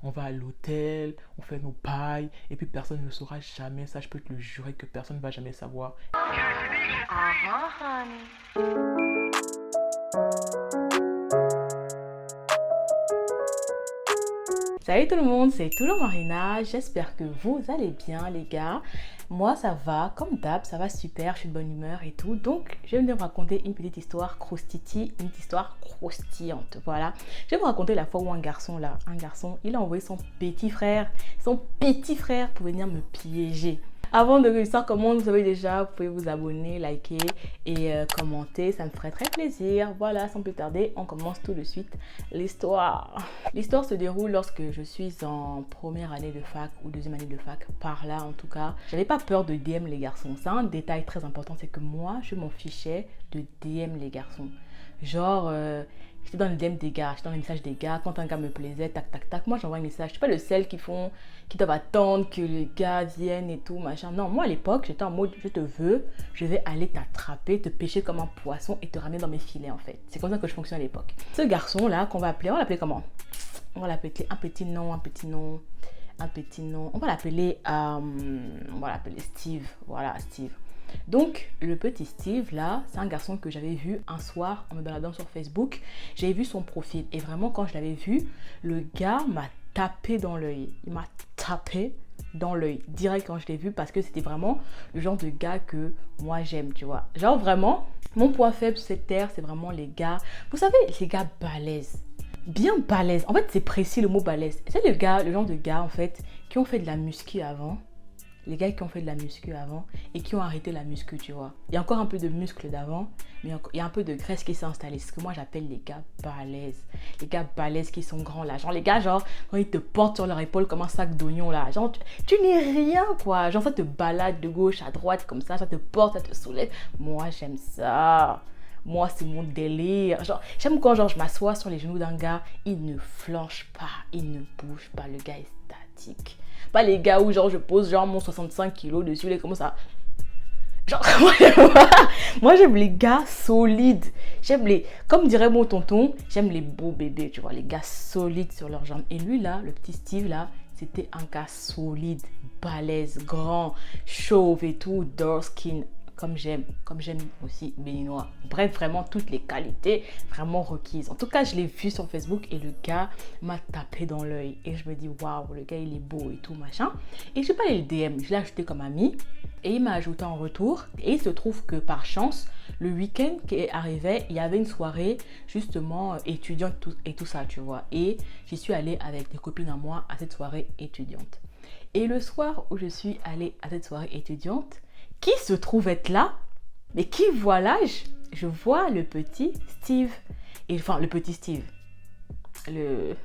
on va à l'hôtel, on fait nos pailles, et puis personne ne le saura jamais. Ça, je peux te le jurer que personne ne va jamais savoir. Salut tout le monde, c'est toujours Marina, j'espère que vous allez bien les gars. Moi ça va, comme d'hab, ça va super, je suis de bonne humeur et tout. Donc je vais venir vous raconter une petite histoire croustiti, une petite histoire croustillante, voilà. Je vais vous raconter la fois où un garçon, il a envoyé son petit frère pour venir me piéger. Avant de que l'histoire commence, vous savez déjà, vous pouvez vous abonner, liker et commenter, ça me ferait très plaisir. Voilà, sans plus tarder, on commence tout de suite l'histoire. L'histoire se déroule lorsque je suis en première année de fac ou deuxième année de fac, par là en tout cas. J'avais pas peur de DM les garçons. C'est un détail très important, c'est que moi, je m'en fichais de DM les garçons. Genre, j'étais dans le DM des gars, j'étais dans les messages des gars. Quand un gars me plaisait, tac, tac, tac, moi j'envoie un message. Je suis pas le seul qui doivent attendre que les gars viennent et tout, machin. Non, moi à l'époque, j'étais en mode, je te veux, je vais aller t'attraper, te pêcher comme un poisson et te ramener dans mes filets en fait. C'est comme ça que je fonctionne à l'époque. Ce garçon-là, qu'on va appeler, on va l'appeler comment? On va l'appeler un petit nom. On va l'appeler Steve. Voilà, Steve. Donc, le petit Steve, là, c'est un garçon que j'avais vu un soir en me baladant sur Facebook. J'avais vu son profil et vraiment, quand je l'avais vu, le gars m'a tapé dans l'œil. Il m'a tapé dans l'œil direct quand je l'ai vu parce que c'était vraiment le genre de gars que moi j'aime, tu vois. Genre vraiment, mon point faible sur cette terre, c'est vraiment les gars. Vous savez, les gars balèzes. Bien balèze. En fait, c'est précis le mot balèze. C'est le genre de gars, en fait, qui ont fait de la muscu avant. Les gars qui ont fait de la muscu avant et qui ont arrêté la muscu, tu vois. Il y a encore un peu de muscle d'avant, mais il y a un peu de graisse qui s'est installée. C'est ce que moi, j'appelle les gars balèzes. Les gars balèzes qui sont grands, là. Genre, les gars, genre, quand ils te portent sur leur épaule comme un sac d'oignon, là. Genre, tu n'es rien, quoi. Genre, ça te balade de gauche à droite, comme ça. Ça te porte, ça te soulève. Moi, j'aime ça. Moi, c'est mon délire. Genre, j'aime quand genre, je m'assois sur les genoux d'un gars, il ne flanche pas, il ne bouge pas. Le gars est statique. Pas les gars où genre, je pose genre mon 65 kilos dessus, les comment ça. Genre, moi j'aime les gars solides. Comme dirait mon tonton, j'aime les beaux bébés, tu vois, les gars solides sur leurs jambes. Et lui là, le petit Steve là, c'était un gars solide, balèze, grand, chauve et tout, dark skin. Comme j'aime aussi béninois. Bref, vraiment toutes les qualités vraiment requises. En tout cas, je l'ai vu sur Facebook et le gars m'a tapé dans l'œil. Et je me dis, waouh, le gars il est beau et tout, machin. Et je suis pas allée le DM, je l'ai ajouté comme ami. Et il m'a ajouté en retour. Et il se trouve que par chance, le week-end qui arrivait, il y avait une soirée justement étudiante et tout ça, tu vois. Et j'y suis allée avec des copines à moi à cette soirée étudiante. Et le soir où je suis allée à cette soirée étudiante, qui se trouve être là, mais qui voit l'âge, je vois le petit Steve. Le petit Steve. Le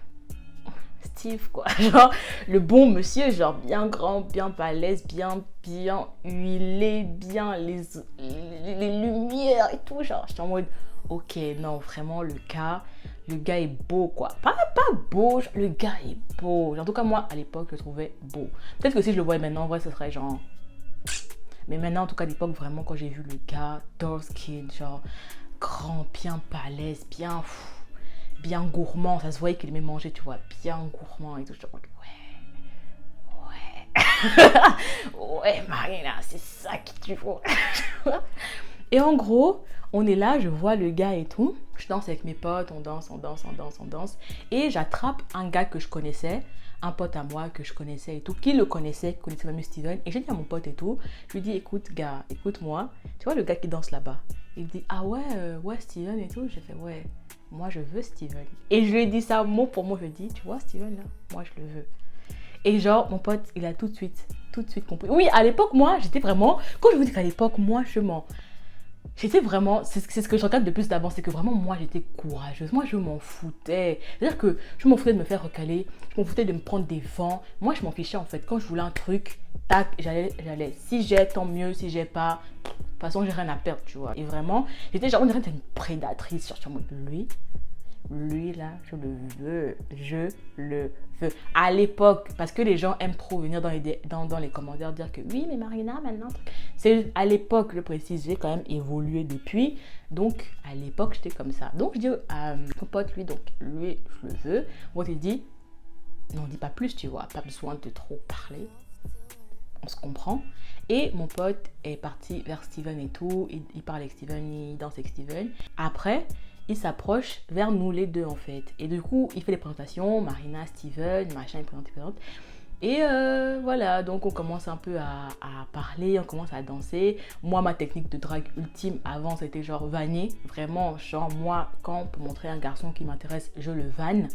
Steve, quoi. Genre, le bon monsieur, genre bien grand, bien balèze, bien huilé, bien les lumières et tout. Genre, j'étais en mode, ok, non, vraiment, le gars est beau, quoi. Pas beau, genre, le gars est beau. En tout cas, moi, à l'époque, je le trouvais beau. Peut-être que si je le voyais maintenant, en vrai, ce serait genre... Mais maintenant, en tout cas, à l'époque, vraiment, quand j'ai vu le gars, dark skin, genre, grand, bien balèze, bien gourmand. Ça se voyait qu'il aimait manger, tu vois, bien gourmand et tout. Je me dis, ouais, Marina, c'est ça que tu vois. Et en gros, on est là, je vois le gars et tout. Je danse avec mes potes, on danse. Et j'attrape un gars que je connaissais, un pote à moi que je connaissais et tout, qui connaissait même Steven. Et j'ai dit à mon pote et tout, je lui dis, écoute gars, écoute-moi, tu vois le gars qui danse là-bas? Il me dit, ah ouais, Steven et tout. J'ai fait, ouais, moi je veux Steven. Et je lui ai dit ça mot pour mot, je lui ai dit, tu vois Steven là, moi je le veux. Et genre, mon pote, il a tout de suite compris. Oui, à l'époque, moi, j'étais vraiment, quand je vous dis qu'à l'époque, moi, j'étais vraiment, c'est ce que je regarde de plus d'avant, c'est que vraiment moi j'étais courageuse, moi je m'en foutais, c'est-à-dire que je m'en foutais de me faire recaler, je m'en foutais de me prendre des vents, moi je m'en fichais en fait, quand je voulais un truc, tac, j'allais, si j'ai tant mieux, si j'ai pas, de toute façon j'ai rien à perdre, tu vois, et vraiment, j'étais genre, on dirait que j'étais une prédatrice, sur en mode lui là, je le veux. À l'époque, parce que les gens aiment trop venir dans les commentaires dire que oui, mais Marina, maintenant, c'est à l'époque, je précise, j'ai quand même évolué depuis. Donc, à l'époque, j'étais comme ça. Donc, je dis à mon pote, lui, je le veux. Moi, il dit, n'en dis pas plus, tu vois, pas besoin de trop parler, on se comprend. Et mon pote est parti vers Steven et tout, il parle avec Steven, il danse avec Steven. Après, il s'approche vers nous les deux en fait. Et du coup, il fait les présentations, Marina, Steven, machin, il présente. Et voilà, donc on commence un peu à parler, on commence à danser. Moi, ma technique de drague ultime avant, c'était genre vanner. Vraiment, genre moi, quand pour montrer un garçon qui m'intéresse, je le vanne.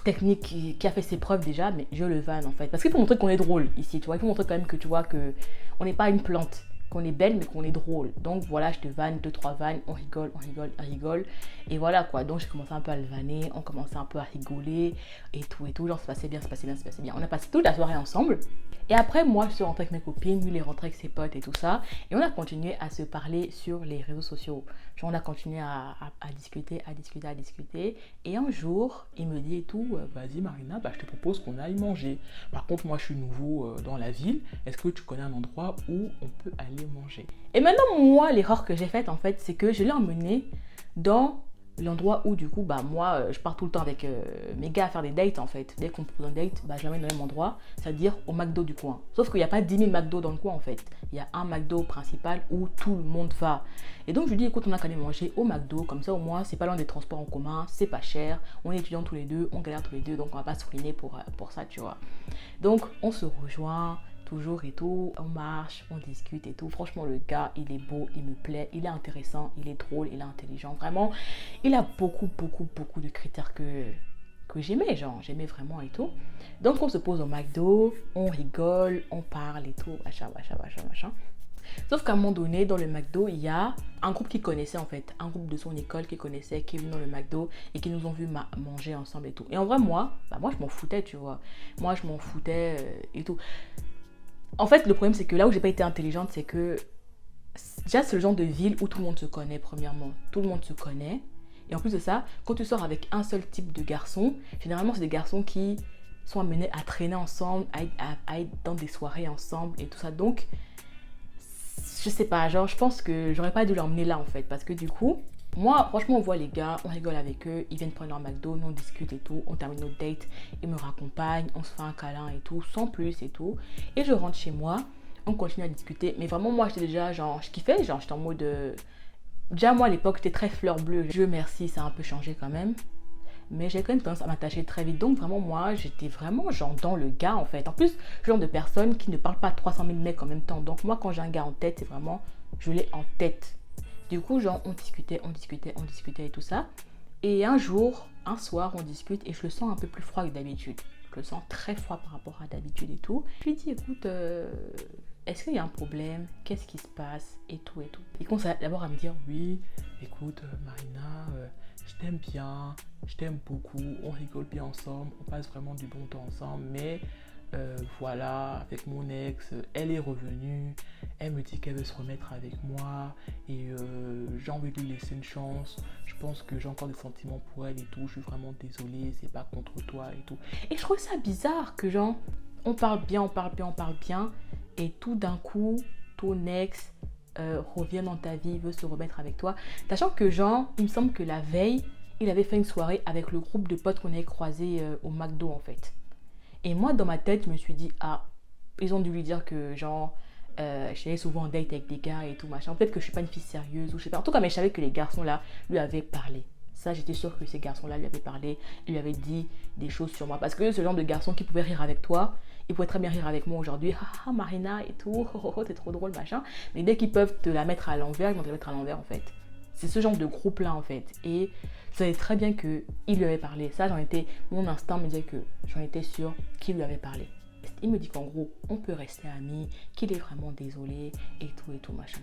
Technique qui a fait ses preuves déjà, mais je le vanne en fait. Parce qu'il faut montrer qu'on est drôle ici, tu vois. Il faut montrer quand même que tu vois que on n'est pas une plante, qu'on est belle mais qu'on est drôle. Donc voilà, je te vanne, 2-3 vannes, on rigole, on rigole, on rigole. Et voilà quoi, donc j'ai commencé un peu à le vanner, on commençait un peu à rigoler et tout. Genre, ça se passait bien, ça se passait bien, ça se passait bien. On a passé toute la soirée ensemble. Et après, moi, je suis rentrée avec mes copines, lui, il est rentré avec ses potes et tout ça. Et on a continué à se parler sur les réseaux sociaux. Genre, on a continué à discuter. Et un jour, il me dit et tout, Vas-y Marina, je te propose qu'on aille manger. Par contre, moi je suis nouveau dans la ville. Est-ce que tu connais un endroit où on peut aller manger? Et maintenant, moi, l'erreur que j'ai faite, en fait, c'est que je l'ai emmené dans l'endroit où, du coup, moi, je pars tout le temps avec mes gars à faire des dates, en fait. Dès qu'on propose un date, je l'emmène dans le même endroit, c'est-à-dire au McDo du coin. Sauf qu'il n'y a pas 10 000 McDo dans le coin, en fait. Il y a un McDo principal où tout le monde va. Et donc, je lui dis, écoute, on a qu'à aller manger au McDo, comme ça, au moins, c'est pas loin des transports en commun, c'est pas cher, on est étudiants tous les deux, on galère tous les deux, donc on va pas se ruiner pour ça, tu vois. Donc, on se rejoint toujours et tout, on marche, on discute et tout. Franchement, le gars, il est beau, il me plaît, il est intéressant, il est drôle, il est intelligent. Vraiment, il a beaucoup de critères que j'aimais, genre, j'aimais vraiment et tout. Donc, on se pose au McDo, on rigole, on parle et tout, machin. Sauf qu'à un moment donné, dans le McDo, il y a un groupe qui connaissait en fait, un groupe de son école qui connaissait, qui est venu dans le McDo et qui nous ont vu manger ensemble et tout. Et en vrai, moi je m'en foutais, tu vois. Moi, je m'en foutais et tout. En fait, le problème, c'est que là où j'ai pas été intelligente, c'est que déjà, c'est le genre de ville où tout le monde se connaît, premièrement. Tout le monde se connaît. Et en plus de ça, quand tu sors avec un seul type de garçon, généralement, c'est des garçons qui sont amenés à traîner ensemble, à être dans des soirées ensemble et tout ça. Donc, je sais pas, genre, je pense que j'aurais pas dû l'emmener là, en fait. Parce que du coup, moi, franchement, on voit les gars, on rigole avec eux, ils viennent prendre leur McDo, nous on discute et tout, on termine notre date, ils me raccompagnent, on se fait un câlin et tout, sans plus et tout. Et je rentre chez moi, on continue à discuter. Mais vraiment, moi, j'étais déjà, genre, je kiffais, genre, j'étais en mode... Déjà, moi, à l'époque, j'étais très fleur bleue. Dieu merci, ça a un peu changé quand même. Mais j'ai quand même tendance à m'attacher très vite. Donc, vraiment, moi, j'étais vraiment, genre, dans le gars, en fait. En plus, genre de personne qui ne parle pas 300 000 mecs en même temps. Donc, moi, quand j'ai un gars en tête, c'est vraiment, je l'ai en tête. Du coup, genre, on discutait et tout ça. Et un soir, on discute et je le sens un peu plus froid que d'habitude. Je le sens très froid par rapport à d'habitude et tout. Je lui dis, écoute, est-ce qu'il y a un problème? Qu'est-ce qui se passe? Et tout. Il commence d'abord à me dire, Oui, écoute Marina, je t'aime bien, je t'aime beaucoup, on rigole bien ensemble, on passe vraiment du bon temps ensemble, mais voilà, avec mon ex, elle est revenue, elle me dit qu'elle veut se remettre avec moi et j'ai envie de lui laisser une chance. Je pense que j'ai encore des sentiments pour elle et tout, je suis vraiment désolée, c'est pas contre toi et tout. Et je trouve ça bizarre que genre, on parle bien, et tout d'un coup, ton ex revient dans ta vie, veut se remettre avec toi. Sachant que genre, il me semble que la veille, il avait fait une soirée avec le groupe de potes qu'on avait croisés au McDo en fait. Et moi, dans ma tête, je me suis dit, ils ont dû lui dire que genre, j'allais souvent en date avec des gars et tout machin. Peut-être que je suis pas une fille sérieuse ou je sais pas. En tout cas, mais je savais que les garçons là lui avaient parlé. Ça, j'étais sûre que ces garçons-là lui avaient parlé, lui avaient dit des choses sur moi. Parce que ce genre de garçon qui pouvait rire avec toi, il pourrait très bien rire avec moi aujourd'hui. Ah, Marina et tout, t'es trop drôle, machin. Mais dès qu'ils peuvent te la mettre à l'envers, ils vont te la mettre à l'envers en fait. C'est ce genre de groupe-là en fait. Et je savais très bien qu'il lui avait parlé. Ça, mon instinct me disait que j'en étais sûre qu'il lui avait parlé. Il me dit qu'en gros, on peut rester amis, qu'il est vraiment désolé et tout, machin.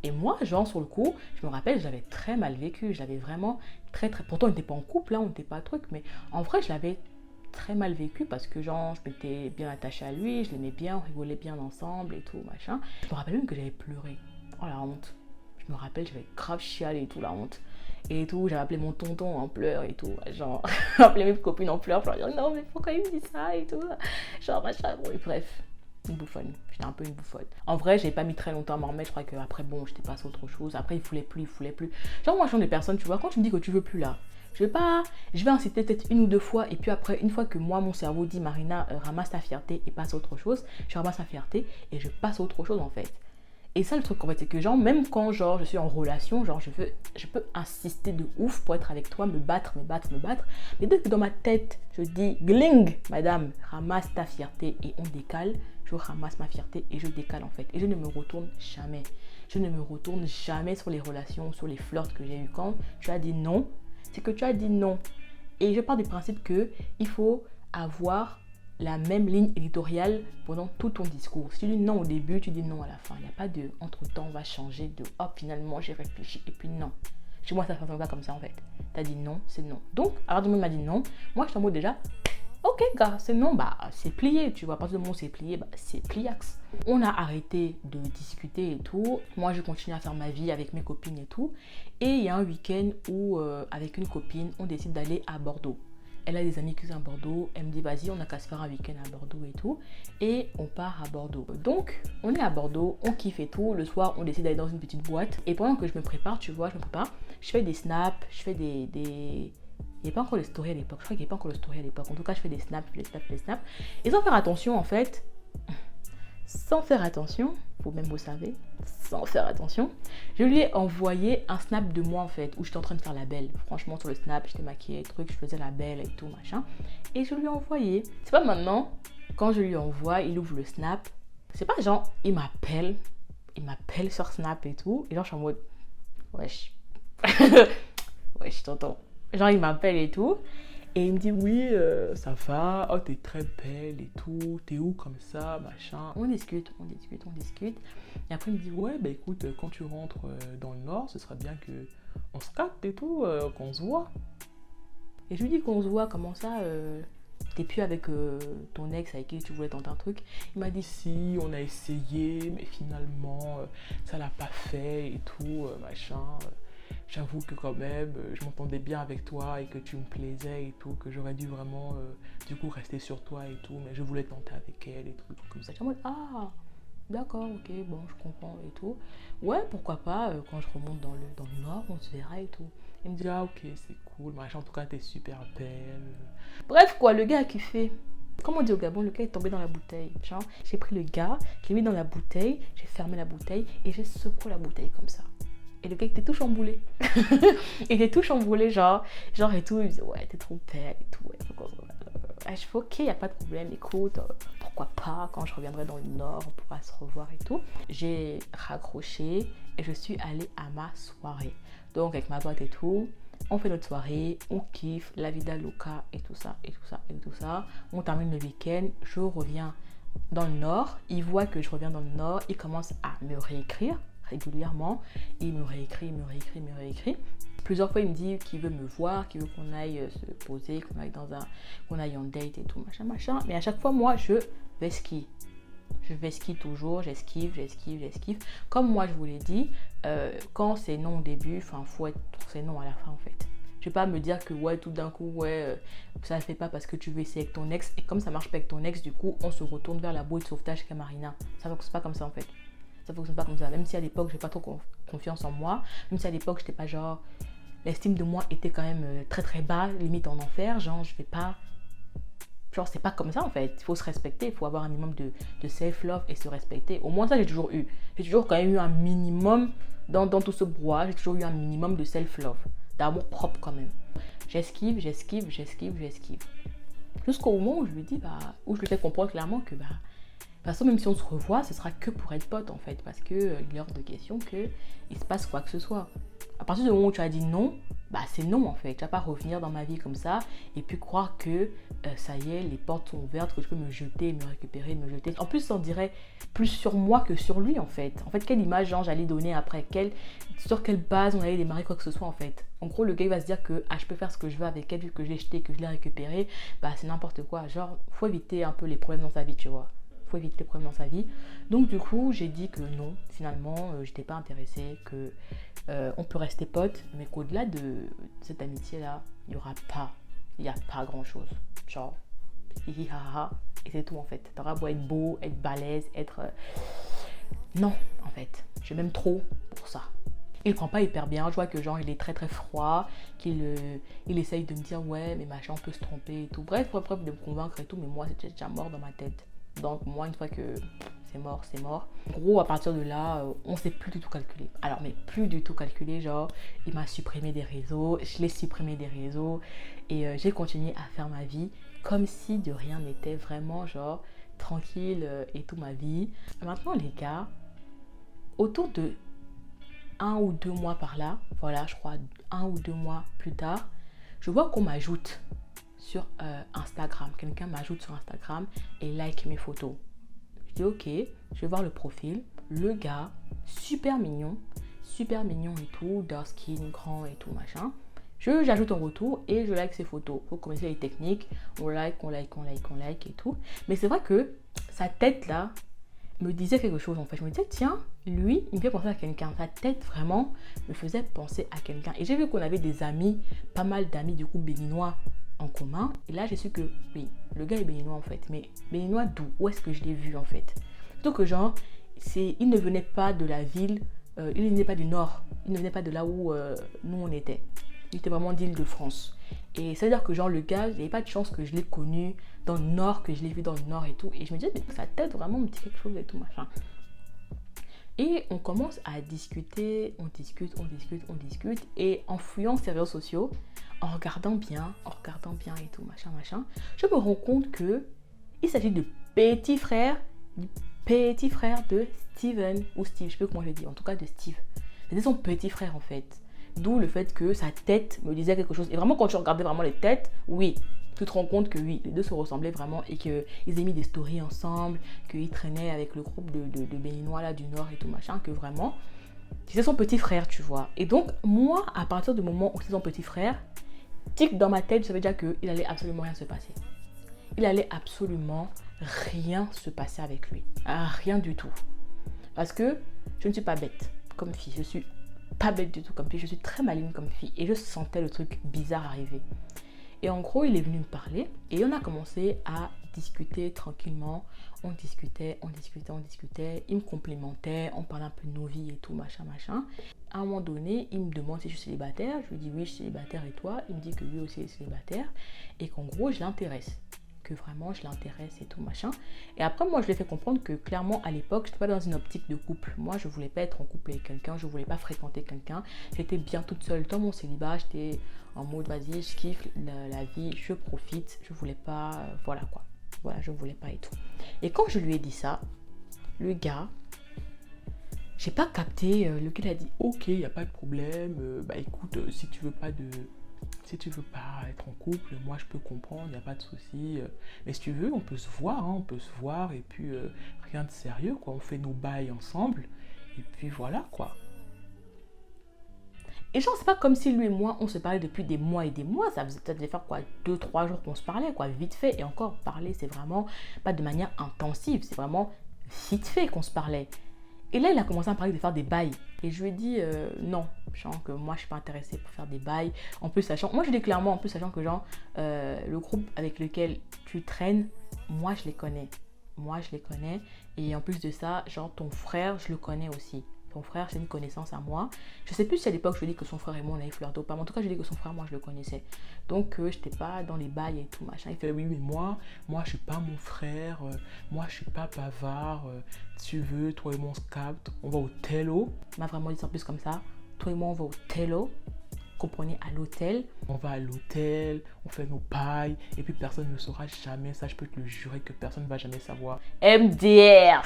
Et moi, genre, sur le coup, je me rappelle, je l'avais très mal vécu. Je l'avais vraiment très... Pourtant, on n'était pas en couple, là, on n'était pas truc. Mais en vrai, je l'avais très mal vécu parce que, genre, je m'étais bien attachée à lui, je l'aimais bien, on rigolait bien ensemble et tout, machin. Je me rappelle même que j'avais pleuré. Oh, la honte. Je me rappelle, j'avais grave chialé et tout, la honte. Et tout, j'avais appelé mon tonton en pleurs et tout. Genre, j'ai appelé mes copines en pleurs. Genre, non, mais pourquoi il me dit ça et tout. Genre, machin. Bon, et bref. Une bouffonne, j'étais un peu une bouffonne. En vrai, j'ai pas mis très longtemps à m'en remettre, je crois qu'après, bon, j'étais passée à autre chose. Après, il voulait plus. Genre, moi, je suis une des personnes, tu vois, quand tu me dis que tu veux plus là, Je vais insister peut-être une ou deux fois et puis après, une fois que moi, mon cerveau dit Marina, ramasse ta fierté et passe à autre chose, je ramasse ma fierté et je passe à autre chose en fait. Et ça, le truc en fait, c'est que genre, même quand genre, je suis en relation, genre, je peux insister de ouf pour être avec toi, me battre. Mais dès que dans ma tête, je dis gling, madame, ramasse ta fierté et on décale, je ramasse ma fierté et je décale en fait. Et je ne me retourne jamais. Je ne me retourne jamais sur les relations, sur les flirts que j'ai eu. Quand tu as dit non, c'est que tu as dit non. Et je pars du principe que il faut avoir la même ligne éditoriale pendant tout ton discours. Si tu dis non au début, tu dis non à la fin. Il n'y a pas de entre-temps, on va changer de hop, finalement j'ai réfléchi et puis non. Chez moi, ça ne fonctionne pas comme ça en fait. Tu as dit non, c'est non. Donc, alors tout le monde m'a dit non. Moi, je suis en mode déjà, ok gars, c'est non, bah c'est plié, tu vois. À partir du moment où c'est plié, bah c'est pliax. On a arrêté de discuter et tout. Moi, je continue à faire ma vie avec mes copines et tout. Et il y a un week-end où, avec une copine, on décide d'aller à Bordeaux. Elle a des amis qui sont à Bordeaux. Elle me dit, vas-y, on a qu'à se faire un week-end à Bordeaux et tout. Et on part à Bordeaux. Donc, on est à Bordeaux, on kiffe et tout. Le soir, on décide d'aller dans une petite boîte. Et pendant que je me prépare, tu vois, je fais des snaps, je fais des... Il n'y a pas encore le story à l'époque. Je crois qu'il n'y a pas encore le story à l'époque. En tout cas, je fais des snaps. Et sans faire attention, en fait, faut même vous savez, sans faire attention, je lui ai envoyé un snap de moi en fait, où j'étais en train de faire la belle. Franchement, sur le snap, j'étais maquillée, truc, je faisais la belle et tout, machin. Et je lui ai envoyé. C'est pas maintenant, quand je lui envoie, il ouvre le snap. C'est pas genre, il m'appelle sur Snap et tout. Et genre, je suis en mode, wesh. Wesh, tonton. Genre, il m'appelle et tout. Et il me dit, oui, ça va, oh, t'es très belle et tout, t'es où comme ça, machin. On discute. Et après, il me dit, ouais, bah écoute, quand tu rentres dans le Nord, ce sera bien qu'on se capte et tout, qu'on se voit. Et je lui dis qu'on se voit, comment ça, t'es plus avec ton ex avec qui tu voulais tenter un truc. Il m'a dit, si, on a essayé, mais finalement, ça l'a pas fait et tout, machin. J'avoue que quand même, je m'entendais bien avec toi et que tu me plaisais et tout, que j'aurais dû vraiment, du coup, rester sur toi et tout, mais je voulais tenter avec elle et tout comme ça. J'étais en mode, ah, d'accord, ok, bon, je comprends et tout. Ouais, pourquoi pas, quand je remonte dans le Nord, on se verra et tout. Il me dit, ah, ok, c'est cool, machin, en tout cas, t'es super belle. Bref, quoi, le gars a kiffé. Comme on dit au Gabon, le gars est tombé dans la bouteille. Genre, j'ai pris le gars, je l'ai mis dans la bouteille, j'ai fermé la bouteille et j'ai secoué la bouteille comme ça. Et le gars était tout chamboulé. Il était tout chamboulé, genre et tout. Il me disait, ouais, t'es trop belle et tout. Ouais, je fais, ok, y a pas de problème, écoute, pourquoi pas, quand je reviendrai dans le Nord, on pourra se revoir et tout. J'ai raccroché et je suis allée à ma soirée. Donc, avec ma boîte et tout, on fait notre soirée, on kiffe, la vida loca et tout ça. On termine le week-end, je reviens dans le Nord. Il voit que je reviens dans le Nord, il commence à me réécrire régulièrement. Il me réécrit. Plusieurs fois, il me dit qu'il veut me voir, qu'il veut qu'on aille se poser, qu'on aille en date et tout, machin. Mais à chaque fois, moi, je vesquille. Je vesquille toujours, j'esquive. Comme moi, je vous l'ai dit, quand c'est non au début, faut être c'est non à la fin, en fait. Je vais pas me dire que, ouais, tout d'un coup, ouais, ça ne fait pas parce que tu veux essayer avec ton ex. Et comme ça marche pas avec ton ex, du coup, on se retourne vers la bouée de sauvetage qu'est Marina. Ça ne fonctionne pas comme ça, en fait. Ça fonctionne pas comme ça. Même si à l'époque, j'ai pas trop confiance en moi. Même si à l'époque, j'étais pas genre... L'estime de moi était quand même très très bas, limite en enfer. Genre, je vais pas... Genre, c'est pas comme ça en fait. Il faut se respecter, il faut avoir un minimum de self-love et se respecter. Au moins ça, j'ai toujours eu. J'ai toujours quand même eu un minimum dans tout ce brouhaha. J'ai toujours eu un minimum de self-love, d'amour propre quand même. J'esquive. Jusqu'au moment où je lui dis, où je lui fais comprendre clairement que, de toute façon, même si on se revoit, ce sera que pour être pote en fait. Parce qu'il est hors de question qu'il se passe quoi que ce soit. À partir du moment où tu as dit non, c'est non en fait. Tu vas pas revenir dans ma vie comme ça et puis croire que ça y est, les portes sont ouvertes, que je peux me jeter, me récupérer, me jeter. En plus, ça en dirait plus sur moi que sur lui en fait. En fait, quelle image j'allais donner après, sur quelle base on allait démarrer quoi que ce soit en fait. En gros, le gars il va se dire que je peux faire ce que je veux avec elle vu que je l'ai jeté, que je l'ai récupéré. C'est n'importe quoi. Genre, faut éviter un peu les problèmes dans sa vie, tu vois. Faut éviter les problèmes dans sa vie. Donc du coup, j'ai dit que non, finalement, j'étais pas intéressée, que on peut rester potes, mais qu'au-delà de cette amitié-là, il n'y a pas grand-chose. Genre, hihihaha, et c'est tout en fait. T'auras beau être beau, être balèze, être... Non, en fait, je m'aime trop pour ça. il prend pas hyper bien. Je vois que genre il est très très froid, il essaye de me dire ouais mais machin on peut se tromper et tout. Bref, de me convaincre et tout, mais moi c'était déjà mort dans ma tête. Donc moi une fois que c'est mort, c'est mort. En gros à partir de là, on s'est plus du tout calculé. Alors mais plus du tout calculé, genre il m'a supprimé des réseaux, je l'ai supprimé des réseaux et j'ai continué à faire ma vie comme si de rien n'était, vraiment genre tranquille et tout ma vie. Maintenant les gars, autour de 1 ou 2 mois par là, voilà je crois 1 ou 2 mois plus tard, je vois qu'on m'ajoute sur Instagram. Quelqu'un m'ajoute sur Instagram et like mes photos. Je dis ok, je vais voir le profil. Le gars, super mignon et tout, dark skin, grand et tout machin. J'ajoute en retour et je like ses photos. Faut commencer les techniques, on like et tout. Mais c'est vrai que sa tête là me disait quelque chose en fait. Je me disais tiens, lui il me fait penser à quelqu'un. Sa tête vraiment me faisait penser à quelqu'un. Et j'ai vu qu'on avait des amis, pas mal d'amis du coup béninois en commun. Et là j'ai su que oui, le gars est béninois en fait. Mais béninois d'où? Où est-ce que je l'ai vu en fait? Surtout que genre, il ne venait pas de la ville, il ne venait pas du nord. Il ne venait pas de là où nous on était. Il était vraiment d'Île-de-France. Et ça veut dire que genre le gars, il n'y avait pas de chance que je l'ai connu dans le nord, que je l'ai vu dans le nord et tout. Et je me disais, mais sa tête vraiment me dit quelque chose et tout machin. Et on commence à discuter, on discute. Et en fouillant ces réseaux sociaux, en regardant bien et tout machin, je me rends compte que il s'agit du petit frère de Steven, ou Steve, je sais pas comment je le dis, en tout cas de Steve. C'était son petit frère en fait. D'où le fait que sa tête me disait quelque chose. Et vraiment, quand tu regardais vraiment les têtes, oui, tu te rends compte que oui, les deux se ressemblaient vraiment et qu'ils avaient mis des stories ensemble, qu'ils traînaient avec le groupe de Béninois là du Nord et tout machin, que vraiment, c'était son petit frère, tu vois. Et donc, moi, à partir du moment où c'est son petit frère, tic dans ma tête, je savais déjà qu'il allait absolument rien se passer. Il allait absolument rien se passer avec lui. Rien du tout. Parce que je ne suis pas bête comme fille. Je suis pas bête du tout comme fille, je suis très maligne comme fille et je sentais le truc bizarre arriver. Et en gros, il est venu me parler et on a commencé à discuter tranquillement. On discutait. Il me complimentait, on parlait un peu de nos vies et tout, machin. À un moment donné, il me demande si je suis célibataire. Je lui dis oui, je suis célibataire et toi? Il me dit que lui aussi est célibataire et qu'en gros, je l'intéresse. Que vraiment je l'intéresse et tout machin. Et après moi je lui ai fait comprendre que clairement à l'époque je n'étais pas dans une optique de couple. Moi je voulais pas être en couple avec quelqu'un, je voulais pas fréquenter quelqu'un. J'étais bien toute seule dans mon célibat, j'étais en mode vas-y je kiffe la vie, je profite, je voulais pas, voilà quoi. Voilà, je voulais pas et tout. Et quand je lui ai dit ça, le gars, j'ai pas capté, le gars a dit ok, y a pas de problème, bah écoute, si tu veux pas être en couple, moi je peux comprendre, il n'y a pas de souci. Mais si tu veux, on peut se voir, et puis rien de sérieux, quoi. On fait nos bails ensemble, et puis voilà, quoi. Et genre, c'est pas comme si lui et moi, on se parlait depuis des mois et des mois. Ça devait faire quoi, 2-3 jours qu'on se parlait, quoi, vite fait. Et encore, parler, c'est vraiment pas de manière intensive, c'est vraiment vite fait qu'on se parlait. Et là, il a commencé à me parler de faire des bails. Et je lui ai dit non, sachant que moi, je suis pas intéressée pour faire des bails. En plus, moi, je lui ai dit clairement, en plus, sachant que genre, le groupe avec lequel tu traînes, moi, je les connais. Et en plus de ça, genre, ton frère, je le connais aussi. Ton frère, c'est une connaissance à moi. Je sais plus si à l'époque, je lui ai dit que son frère et moi, on avait flirté ou pas. Mais en tout cas, je lui ai dit que son frère, moi, je le connaissais. Donc, je n'étais pas dans les bails et tout, machin. Il fait, oui, mais moi, je suis pas mon frère. Moi, je suis pas bavard. Tu veux, toi et moi, on se capte. On va au Tello. Il m'a vraiment dit ça plus comme ça. Toi et moi, on va au Tello. Comprenez, à l'hôtel. On va à l'hôtel, on fait nos pailles, et puis personne ne saura jamais. Ça, je peux te le jurer que personne ne va jamais savoir. MDR.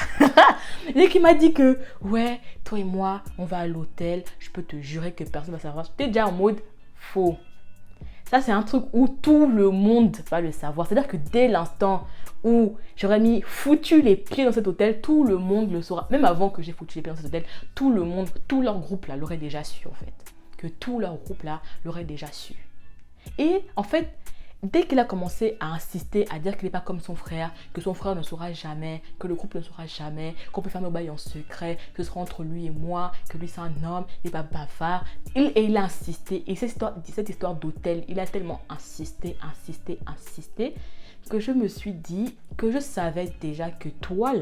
Et qui m'a dit que, ouais, toi et moi, on va à l'hôtel. Je peux te jurer que personne ne va savoir. J'étais déjà en mode faux. Ça, c'est un truc où tout le monde va le savoir. C'est-à-dire que dès l'instant où j'aurais foutu les pieds dans cet hôtel, tout le monde le saura. Même avant que j'ai foutu les pieds dans cet hôtel, tout le monde, tout leur groupe là l'aurait déjà su en fait. Que tout leur groupe là l'aurait déjà su. Et en fait, dès qu'il a commencé à insister, à dire qu'il n'est pas comme son frère, que son frère ne saura jamais, que le groupe ne saura jamais, qu'on peut faire nos bails en secret, que ce sera entre lui et moi, que lui c'est un homme, il n'est pas bavard. Il a insisté. Et cette histoire d'hôtel, il a tellement insisté, que je me suis dit que je savais déjà que toi,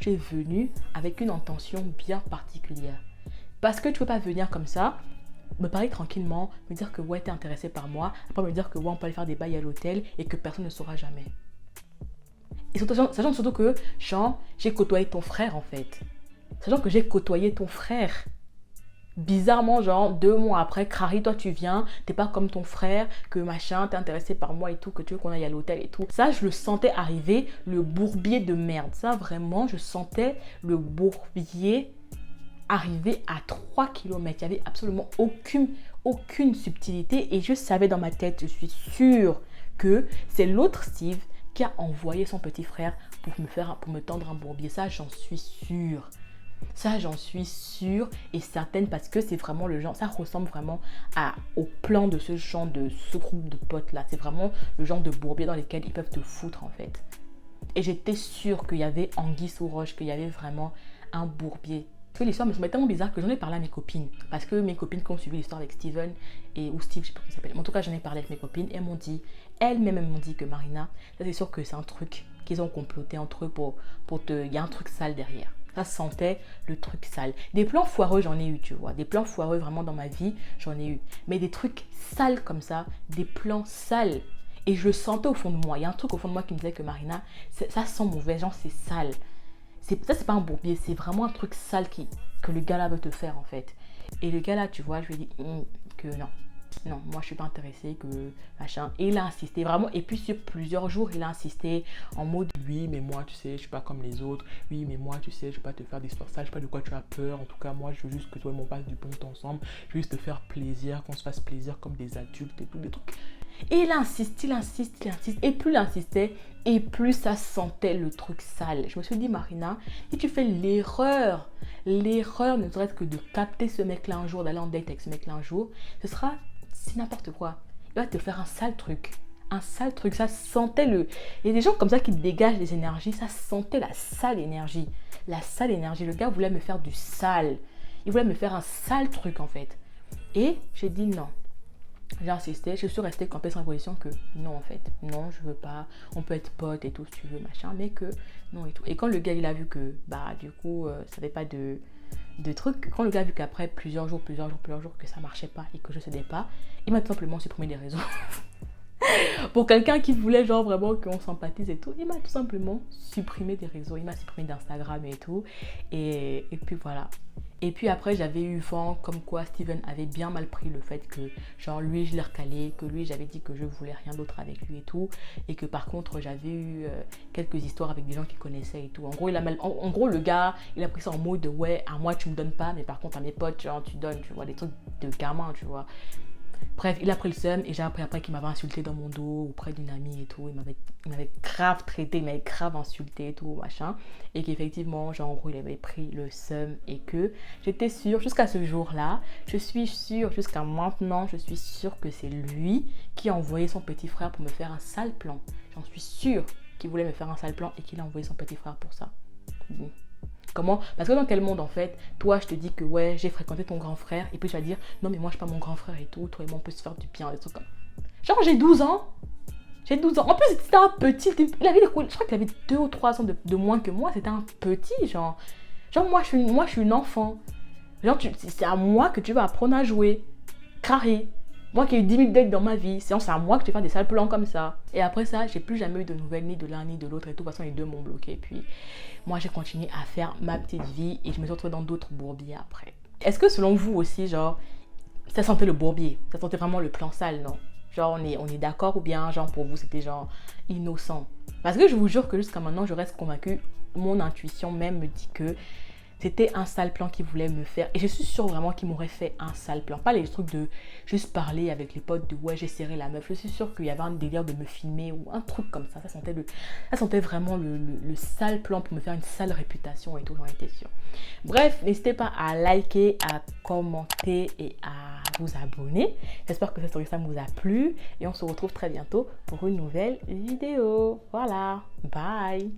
tu es venu avec une intention bien particulière. Parce que tu peux pas venir comme ça, me parler tranquillement, me dire que ouais, t'es intéressé par moi, après me dire que ouais, on peut aller faire des bails à l'hôtel et que personne ne saura jamais. Et surtout, sachant surtout que, genre, j'ai côtoyé ton frère en fait. Sachant que j'ai côtoyé ton frère. Bizarrement, genre, 2 mois après, Crary, toi tu viens, t'es pas comme ton frère, que machin, t'es intéressé par moi et tout, que tu veux qu'on aille à l'hôtel et tout. Ça, je le sentais arriver, le bourbier de merde. Ça, vraiment, je sentais le bourbier arriver à 3 km. Il n'y avait absolument aucune subtilité et je savais dans ma tête, je suis sûre que c'est l'autre Steve qui a envoyé son petit frère pour me tendre un bourbier. Ça, j'en suis sûre. Ça, j'en suis sûre et certaine parce que c'est vraiment le genre, ça ressemble vraiment au plan de ce groupe de potes là. C'est vraiment le genre de bourbier dans lesquels ils peuvent te foutre en fait. Et j'étais sûre qu'il y avait anguille sous roche, qu'il y avait vraiment un bourbier. Parce que l'histoire me semblait tellement bizarre que j'en ai parlé à mes copines. Parce que mes copines qui ont suivi l'histoire avec Steven, ou Steve, je sais pas comment il s'appelle. Mais en tout cas, j'en ai parlé avec mes copines et elles-mêmes m'ont dit que Marina, ça c'est sûr que c'est un truc qu'ils ont comploté entre eux il y a un truc sale derrière. Ça sentait le truc sale. Des plans foireux, j'en ai eu, tu vois. Des plans foireux, vraiment, dans ma vie, j'en ai eu. Mais des trucs sales comme ça, des plans sales. Et je le sentais au fond de moi. Il y a un truc au fond de moi qui me disait que Marina, ça sent mauvais, genre c'est sale. Ça, c'est pas un bourbier, c'est vraiment un truc sale que le gars là veut te faire, en fait. Et le gars là, tu vois, je lui ai dit que non. Non, moi je suis pas intéressée, que machin. Et il a insisté vraiment. Et puis sur plusieurs jours, il a insisté en mode oui, mais moi, tu sais, je suis pas comme les autres. Oui, mais moi, tu sais, je vais pas te faire d'histoire sale. Je sais pas de quoi tu as peur. En tout cas, moi, je veux juste que toi et moi on passe du bon temps ensemble. Je veux juste te faire plaisir, qu'on se fasse plaisir comme des adultes et tout, des trucs. Et il insiste. Et plus il insistait, et plus ça sentait le truc sale. Je me suis dit, Marina, si tu fais l'erreur ne serait-ce que de capter ce mec-là un jour, d'aller en date avec ce mec-là un jour, c'est n'importe quoi. Il va te faire un sale truc, ça sentait Il y a des gens comme ça qui dégagent des énergies, ça sentait la sale énergie. Le gars voulait me faire du sale. Il voulait me faire un sale truc en fait. Et j'ai dit non. J'ai insisté, je suis restée campée sur la position que non en fait, non je veux pas, on peut être potes et tout si tu veux machin, mais que non et tout. Et quand le gars il a vu que du coup ça n'avait pas de truc, quand le gars a vu qu'après plusieurs jours que ça marchait pas et que je cédais pas, il m'a tout simplement supprimé des réseaux. Pour quelqu'un qui voulait genre vraiment qu'on sympathise et tout, il m'a tout simplement supprimé des réseaux, il m'a supprimé d'Instagram et tout, et puis voilà. Et puis après j'avais eu vent comme quoi Steven avait bien mal pris le fait que genre lui je l'ai recalé, que lui j'avais dit que je voulais rien d'autre avec lui et tout, et que par contre j'avais eu quelques histoires avec des gens qu'il connaissait et tout. En gros en gros le gars il a pris ça en mode de ouais à moi tu me donnes pas mais par contre à mes potes genre tu donnes, tu vois, des trucs de gamin tu vois. Bref, il a pris le seum et j'ai appris après qu'il m'avait insulté dans mon dos auprès d'une amie et tout. Il m'avait grave traité, il m'avait grave insulté et tout, machin. Et qu'effectivement, genre en gros, il avait pris le seum et que j'étais sûre, jusqu'à ce jour-là, je suis sûre, jusqu'à maintenant, je suis sûre que c'est lui qui a envoyé son petit frère pour me faire un sale plan. J'en suis sûre qu'il voulait me faire un sale plan et qu'il a envoyé son petit frère pour ça. Comment? Parce que dans quel monde en fait, toi je te dis que ouais j'ai fréquenté ton grand frère et puis tu vas dire non mais moi je suis pas mon grand frère et tout, toi et moi on peut se faire du bien, des trucs comme genre j'ai 12 ans. En plus c'était un petit, il avait, je crois qu'il avait 2 ou 3 ans de moins que moi, c'était un petit genre moi je suis une enfant. Genre c'est à moi que tu vas apprendre à jouer. Carré. Moi qui ai eu 10 000 dates dans ma vie, c'est à moi que tu fais des sales plans comme ça. Et après ça, j'ai plus jamais eu de nouvelles ni de l'un ni de l'autre et tout. De toute façon, les deux m'ont bloqué. Puis moi, j'ai continué à faire ma petite vie et je me suis retrouvée dans d'autres bourbiers après. Est-ce que selon vous aussi, genre, ça sentait le bourbier? Ça sentait vraiment le plan sale, non? Genre, on est d'accord ou bien, genre, pour vous, c'était genre innocent? Parce que je vous jure que jusqu'à maintenant, je reste convaincue. Mon intuition même me dit que c'était un sale plan qu'il voulait me faire. Et je suis sûre vraiment qu'il m'aurait fait un sale plan. Pas les trucs de juste parler avec les potes de ouais j'ai serré la meuf. Je suis sûre qu'il y avait un délire de me filmer ou un truc comme ça. Ça sentait vraiment le sale plan pour me faire une sale réputation et tout, j'en étais sûre. Bref, n'hésitez pas à liker, à commenter et à vous abonner. J'espère que cette story ça vous a plu. Et on se retrouve très bientôt pour une nouvelle vidéo. Voilà, bye.